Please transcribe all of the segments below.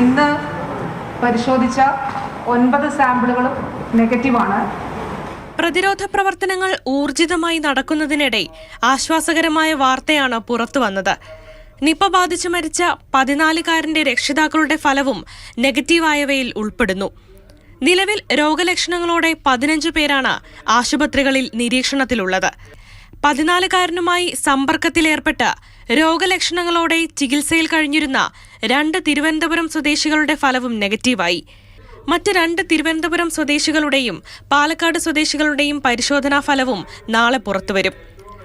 ഇന്ന് പരിശോധിച്ച 9 സാമ്പിളുകളും നെഗറ്റീവാണ്. പ്രതിരോധ പ്രവർത്തനങ്ങൾ ഊർജിതമായി നടക്കുന്നതിനിടെ ആശ്വാസകരമായ വാർത്തയാണ് പുറത്തുവന്നത്. നിപ ബാധിച്ചു മരിച്ച 14കാരന്റെ രക്ഷിതാക്കളുടെ ഫലവും നെഗറ്റീവായവയിൽ ഉൾപ്പെടുന്നു. നിലവിൽ രോഗലക്ഷണങ്ങളോടെ 15 പേരാണ് ആശുപത്രികളിൽ നിരീക്ഷണത്തിലുള്ളത്. 14കാരനുമായി സമ്പർക്കത്തിലേർപ്പെട്ട് രോഗലക്ഷണങ്ങളോടെ ചികിത്സയിൽ കഴിഞ്ഞിരുന്ന 2 തിരുവനന്തപുരം സ്വദേശികളുടെ ഫലവും നെഗറ്റീവായി. മറ്റ് 2 തിരുവനന്തപുരം സ്വദേശികളുടെയും പാലക്കാട് സ്വദേശികളുടെയും പരിശോധനാ ഫലവും നാളെ പുറത്തുവരും.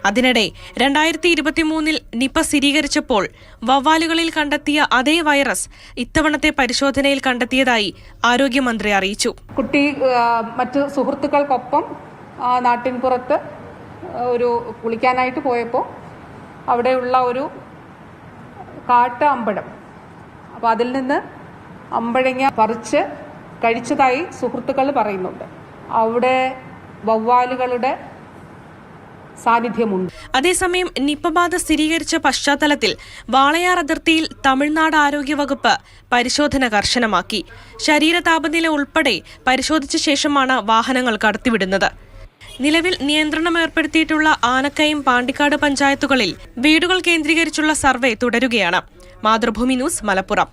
അതിനിടെ 2023 നിപ സ്ഥിരീകരിച്ചപ്പോൾ വവ്വാലുകളിൽ കണ്ടെത്തിയ അതേ വൈറസ് ഇത്തവണത്തെ പരിശോധനയിൽ കണ്ടെത്തിയതായി ആരോഗ്യമന്ത്രി അറിയിച്ചു. കുട്ടി മറ്റ് സുഹൃത്തുക്കൾക്കൊപ്പം നാട്ടിൻപുറത്ത് ഒരു കുളിക്കാനായിട്ട് പോയപ്പോൾ അവിടെയുള്ള ഒരു കാട്ട അമ്പഴം, അപ്പോൾ അതിൽ നിന്ന് അമ്പഴങ്ങ പറിച്ച് കഴിച്ചതായി സുഹൃത്തുക്കൾ പറയുന്നുണ്ട്. അവിടെ വവ്വാലുകളുടെ സാന്നിധ്യമുണ്ട്. അതേസമയം നിപ ബാധ സ്ഥിരീകരിച്ച പശ്ചാത്തലത്തിൽ വാളയാർ അതിർത്തിയിൽ തമിഴ്നാട് ആരോഗ്യവകുപ്പ് പരിശോധന കർശനമാക്കി. ശരീര താപനില ഉൾപ്പെടെ പരിശോധിച്ച ശേഷമാണ് വാഹനങ്ങൾ കടത്തിവിടുന്നത്. നിലവിൽ നിയന്ത്രണം ഏർപ്പെടുത്തിയിട്ടുള്ള ആനക്കയം, പാണ്ടിക്കാട് പഞ്ചായത്തുകളിൽ വീടുകൾ കേന്ദ്രീകരിച്ചുള്ള സർവേ തുടരുകയാണ്. മാതൃഭൂമി ന്യൂസ്, മലപ്പുറം.